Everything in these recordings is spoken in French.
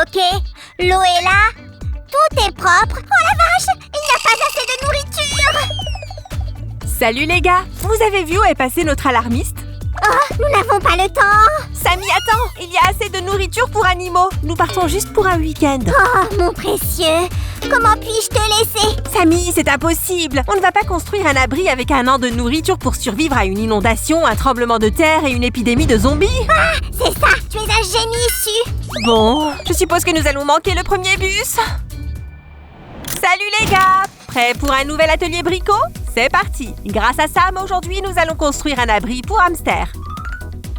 Ok, l'eau est là. Tout est propre. Oh la vache, il n'y a pas assez de nourriture. Salut les gars, vous avez vu où est passé notre alarmiste? Oh, nous n'avons pas le temps. Samy, attends, il y a assez de nourriture pour animaux. Nous partons juste pour un week-end. Oh, mon précieux, comment puis-je te laisser? Samy, c'est impossible. On ne va pas construire un abri avec un an de nourriture pour survivre à une inondation, un tremblement de terre et une épidémie de zombies. Ah, c'est ça, tu es un génie issu. Bon, je suppose que nous allons manquer le premier bus. Salut les gars! Prêts pour un nouvel atelier bricot? C'est parti! Grâce à Sam, aujourd'hui, nous allons construire un abri pour hamsters.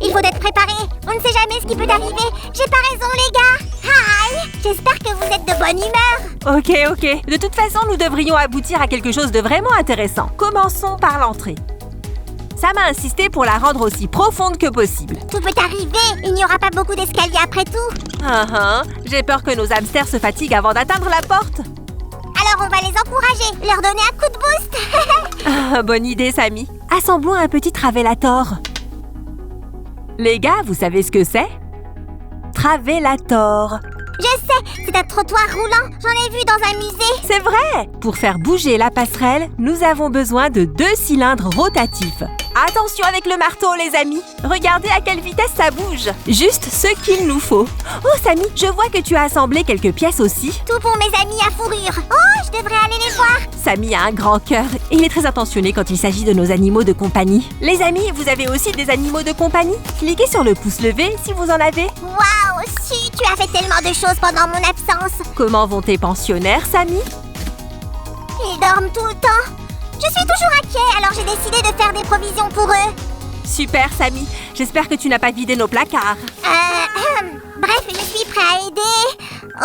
Il faut être préparé. On ne sait jamais ce qui peut arriver. J'ai pas raison, les gars. Hi! J'espère que vous êtes de bonne humeur. Ok. De toute façon, nous devrions aboutir à quelque chose de vraiment intéressant. Commençons par l'entrée. Sam a insisté pour la rendre aussi profonde que possible. Tout peut arriver. Il n'y aura pas beaucoup d'escaliers après tout. J'ai peur que nos hamsters se fatiguent avant d'atteindre la porte. Alors on va les encourager, leur donner un coup de boost. Bonne idée, Samy. Assemblons un petit travellator. Les gars, vous savez ce que c'est? Travellator. Je sais, c'est un trottoir roulant. J'en ai vu dans un musée. C'est vrai! Pour faire bouger la passerelle, nous avons besoin de 2 cylindres rotatifs. Attention avec le marteau, les amis! Regardez à quelle vitesse ça bouge! Juste ce qu'il nous faut. Oh, Samy, je vois que tu as assemblé quelques pièces aussi. Tout pour mes amis à fourrure. Oh, je devrais aller les voir. Samy a un grand cœur et il est très attentionné quand il s'agit de nos animaux de compagnie. Les amis, vous avez aussi des animaux de compagnie? Cliquez sur le pouce levé si vous en avez. Waouh, si, tu as fait tellement de choses pendant mon absence. Comment vont tes pensionnaires, Samy? Ils dorment tout le temps. Je suis toujours inquiet, alors j'ai décidé de faire des provisions pour eux. Super, Samy. J'espère que tu n'as pas vidé nos placards. Bref, je suis prêt à aider.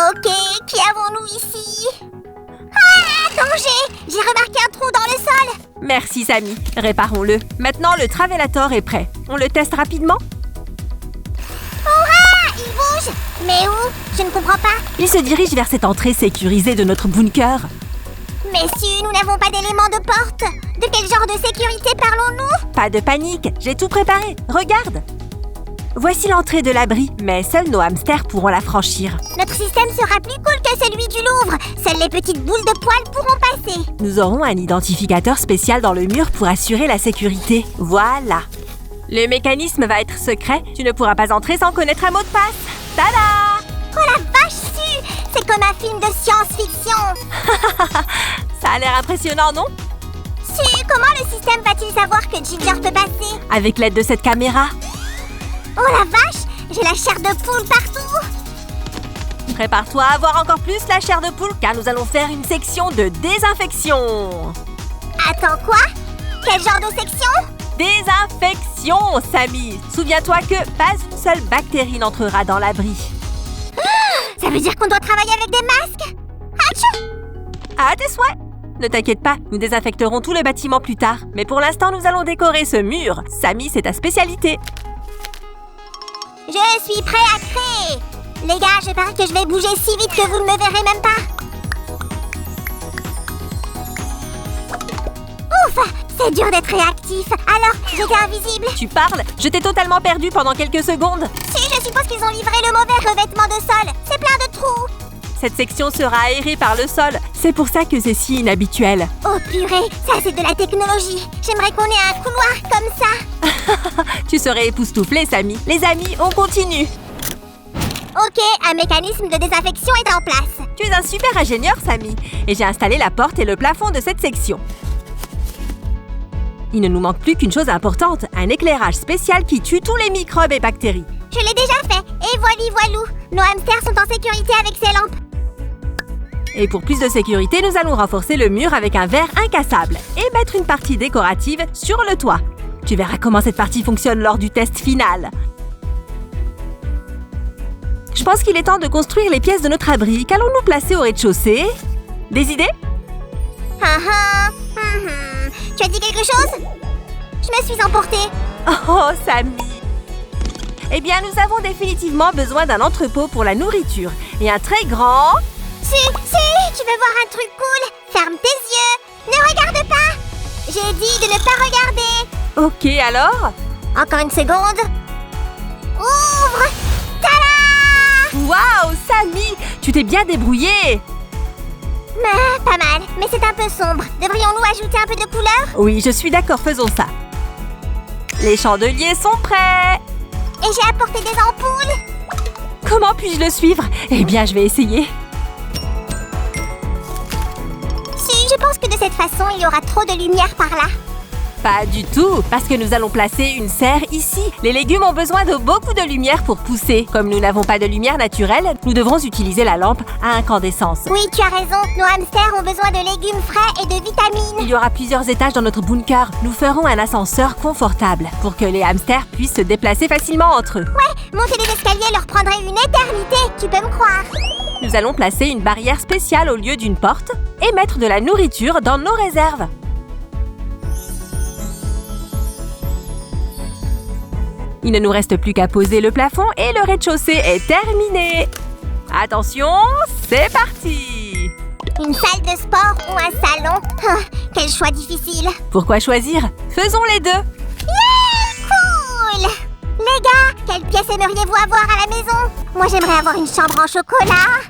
Ok, qui avons-nous ici? Ah, danger! J'ai remarqué un trou dans le sol. Merci, Samy. Réparons-le. Maintenant, le travellator est prêt. On le teste rapidement? Hurrah! Il bouge! Mais où? Je ne comprends pas. Il se dirige vers cette entrée sécurisée de notre bunker. Messieurs, nous n'avons pas d'éléments de porte. De quel genre de sécurité parlons-nous? Pas de panique, j'ai tout préparé. Regarde! Voici l'entrée de l'abri, mais seuls nos hamsters pourront la franchir. Notre système sera plus cool que celui du Louvre. Seules les petites boules de poils pourront passer. Nous aurons un identificateur spécial dans le mur pour assurer la sécurité. Voilà! Le mécanisme va être secret. Tu ne pourras pas entrer sans connaître un mot de passe. Tada! Oh la vache su! C'est comme un film de science-fiction. Ça a l'air impressionnant, non? Su, comment le système va-t-il savoir que Ginger peut passer? Avec l'aide de cette caméra. Oh la vache! J'ai la chair de poule partout! Prépare-toi à avoir encore plus la chair de poule, car nous allons faire une section de désinfection. Attends, quoi? Quel genre de section? Désinfection, Samy! Souviens-toi que pas une seule bactérie n'entrera dans l'abri. Ça veut dire qu'on doit travailler avec des masques? Atchou! À tes souhaits! Ne t'inquiète pas, nous désinfecterons tout le bâtiment plus tard. Mais pour l'instant, nous allons décorer ce mur. Samy, c'est ta spécialité. Je suis prêt à créer! Les gars, je parie que je vais bouger si vite que vous ne me verrez même pas. Ouf! C'est dur d'être réactif. Alors, j'étais invisible. Tu parles? Je t'ai totalement perdu pendant quelques secondes. Si, je suppose qu'ils ont livré le mauvais revêtement de sol. C'est plein de trous. Cette section sera aérée par le sol. C'est pour ça que c'est si inhabituel. Oh purée, ça c'est de la technologie. J'aimerais qu'on ait un couloir comme ça. Tu serais époustouflé, Samy. Les amis, on continue. Ok, un mécanisme de désinfection est en place. Tu es un super ingénieur, Samy. Et j'ai installé la porte et le plafond de cette section. Il ne nous manque plus qu'une chose importante, un éclairage spécial qui tue tous les microbes et bactéries. Je l'ai déjà fait, et voilou. Nos hamsters sont en sécurité avec ces lampes. Et pour plus de sécurité, nous allons renforcer le mur avec un verre incassable et mettre une partie décorative sur le toit. Tu verras comment cette partie fonctionne lors du test final. Je pense qu'il est temps de construire les pièces de notre abri. Qu'allons-nous placer au rez-de-chaussée? Des idées? Tu as dit quelque chose? Je me suis emportée. Oh, Samy! Eh bien, nous avons définitivement besoin d'un entrepôt pour la nourriture et un très grand... Si, tu veux voir un truc cool? Ferme tes yeux. Ne regarde pas. J'ai dit de ne pas regarder. Ok, alors? Encore une seconde. Ouvre. Tada! Waouh, Sammy, tu t'es bien débrouillée. Pas mal, mais c'est un peu sombre. Devrions-nous ajouter un peu de couleur? Oui, je suis d'accord, faisons ça. Les chandeliers sont prêts. Et j'ai apporté des ampoules. Comment puis-je le suivre? Eh bien, je vais essayer. Si, je pense que de cette façon, il y aura trop de lumière par là. Pas du tout, parce que nous allons placer une serre ici. Les légumes ont besoin de beaucoup de lumière pour pousser. Comme nous n'avons pas de lumière naturelle, nous devrons utiliser la lampe à incandescence. Oui, tu as raison. Nos hamsters ont besoin de légumes frais et de vitamines. Il y aura plusieurs étages dans notre bunker. Nous ferons un ascenseur confortable pour que les hamsters puissent se déplacer facilement entre eux. Ouais, monter les escaliers leur prendrait une éternité, tu peux me croire. Nous allons placer une barrière spéciale au lieu d'une porte et mettre de la nourriture dans nos réserves. Il ne nous reste plus qu'à poser le plafond et le rez-de-chaussée est terminé. Attention, c'est parti! Une salle de sport ou un salon? Quel choix difficile. Pourquoi choisir? Faisons les deux. Yeah! Cool! Les gars, quelle pièce aimeriez-vous avoir à la maison? Moi, j'aimerais avoir une chambre en chocolat.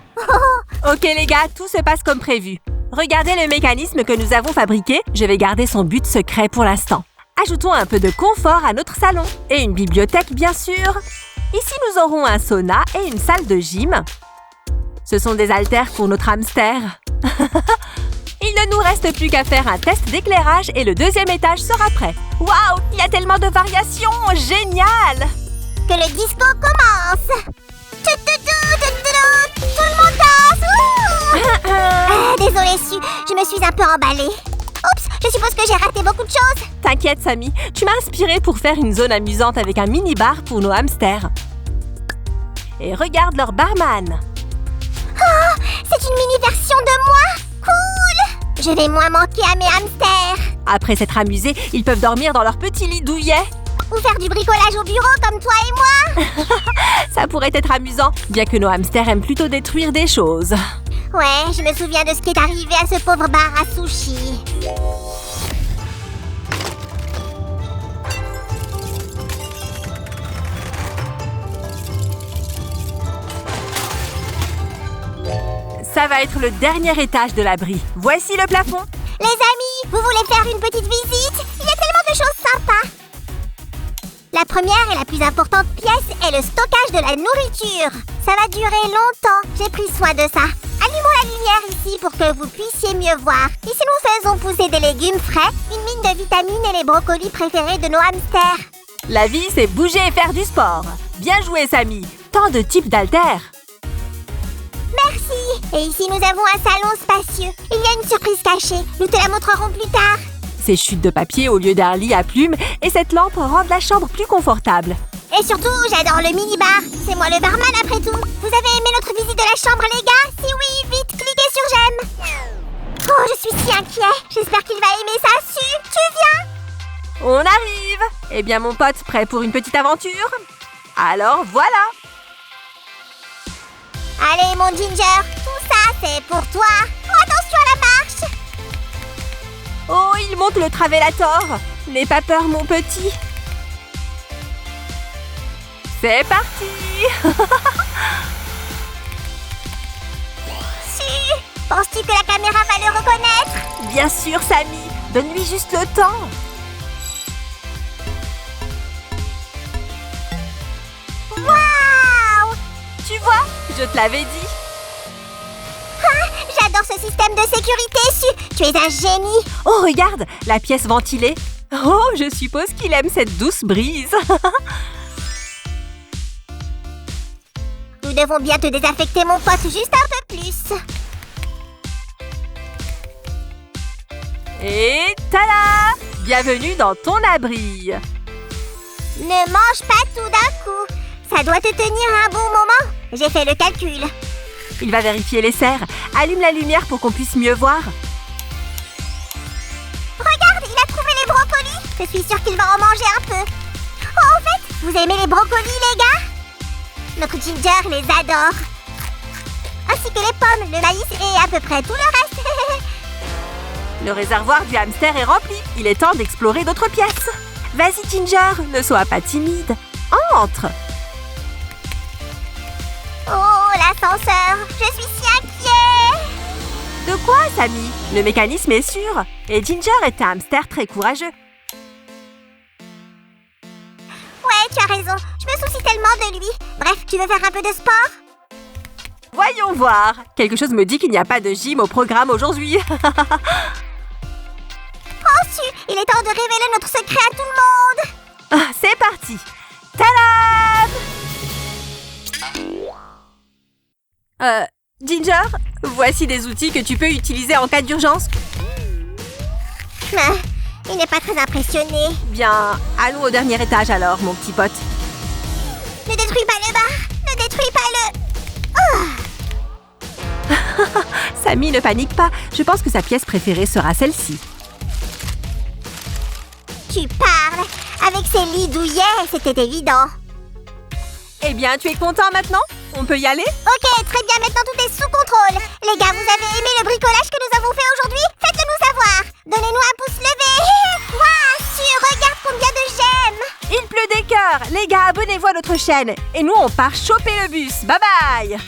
Ok les gars, tout se passe comme prévu. Regardez le mécanisme que nous avons fabriqué. Je vais garder son but secret pour l'instant. Ajoutons un peu de confort à notre salon. Et une bibliothèque, bien sûr. Ici, nous aurons un sauna et une salle de gym. Ce sont des haltères pour notre hamster. Il ne nous reste plus qu'à faire un test d'éclairage et le deuxième étage sera prêt. Waouh, il y a tellement de variations! Génial! Que le disco commence! Tout le monde danse! Désolée, Sue, je me suis un peu emballée. Oups, je suppose que j'ai raté beaucoup de choses. T'inquiète, Sammy, tu m'as inspiré pour faire une zone amusante avec un mini-bar pour nos hamsters. Et regarde leur barman. Oh, c'est une mini-version de moi! Cool! Je vais moins manquer à mes hamsters. Après s'être amusés, ils peuvent dormir dans leur petit lit douillet. Ou faire du bricolage au bureau comme toi et moi. Ça pourrait être amusant, bien que nos hamsters aiment plutôt détruire des choses. Ouais, je me souviens de ce qui est arrivé à ce pauvre bar à sushi. Ça va être le dernier étage de l'abri. Voici le plafond. Les amis, vous voulez faire une petite visite? Il y a tellement de choses sympas. La première et la plus importante pièce est le stockage de la nourriture. Ça va durer longtemps, j'ai pris soin de ça. Allumons la lumière ici pour que vous puissiez mieux voir. Ici, nous faisons pousser des légumes frais, une mine de vitamines et les brocolis préférés de nos hamsters. La vie, c'est bouger et faire du sport. Bien joué, Sammy. Tant de types d'haltères. Merci. Et ici, nous avons un salon spacieux. Il y a une surprise cachée. Nous te la montrerons plus tard. Ces chutes de papier au lieu d'un lit à plumes et cette lampe rendent la chambre plus confortable. Et surtout, j'adore le mini-bar. C'est moi le barman après tout. Vous avez aimé notre visite de la chambre, les gars? Si oui, vite, cliquez sur j'aime. Oh, je suis si inquiet. J'espère qu'il va aimer ça. Sue, tu viens? On arrive. Eh bien, mon pote, prêt pour une petite aventure? Alors, voilà. Allez, mon Ginger, tout ça, c'est pour toi. Oh, attention à la marche. Oh, il monte le travelator. N'aie pas peur, mon petit. C'est parti. Sue, penses-tu que la caméra va le reconnaître? Bien sûr, Sammy. Donne-lui juste le temps. Waouh! Tu vois, je te l'avais dit. J'adore ce système de sécurité, Sue. Tu es un génie. Oh, regarde, la pièce ventilée. Oh, je suppose qu'il aime cette douce brise. Nous devons bien te désaffecter, mon pote, juste un peu plus. Et tada! Bienvenue dans ton abri. Ne mange pas tout d'un coup. Ça doit te tenir un bon moment. J'ai fait le calcul. Il va vérifier les serres. Allume la lumière pour qu'on puisse mieux voir. Regarde, il a trouvé les brocolis. Je suis sûre qu'il va en manger un peu. Oh, en fait, vous aimez les brocolis, les gars? Notre Ginger les adore. Ainsi que les pommes, le maïs et à peu près tout le reste. Le réservoir du hamster est rempli. Il est temps d'explorer d'autres pièces. Vas-y, Ginger, ne sois pas timide. Entre. Oh, la l'ascenseur. Je suis si inquiet. De quoi, Sammy? Le mécanisme est sûr. Et Ginger est un hamster très courageux. Ouais, tu as raison. Je me soucie tellement de lui. Bref, tu veux faire un peu de sport? Voyons voir. Quelque chose me dit qu'il n'y a pas de gym au programme aujourd'hui. Penses-tu? Il est temps de révéler notre secret à tout le monde. C'est parti. Tadam! Ginger, voici des outils que tu peux utiliser en cas d'urgence. Il n'est pas très impressionné. Bien, allons au dernier étage alors, mon petit pote. Ne détruis pas le bar. Ne détruis pas le... Sammy, ne panique pas. Je pense que sa pièce préférée sera celle-ci. Tu parles. Avec ces lits douillets, c'était évident. Eh bien, tu es content maintenant? On peut y aller? Ok, très bien, maintenant tout est sous contrôle. Les gars, vous avez aimé le bricolage que nous avons fait aujourd'hui? Faites-le nous savoir. Donnez-nous un pouce levé. Waouh, regarde combien de j'aime. Il pleut des cœurs. Les gars, abonnez-vous à notre chaîne. Et nous, on part choper le bus. Bye bye!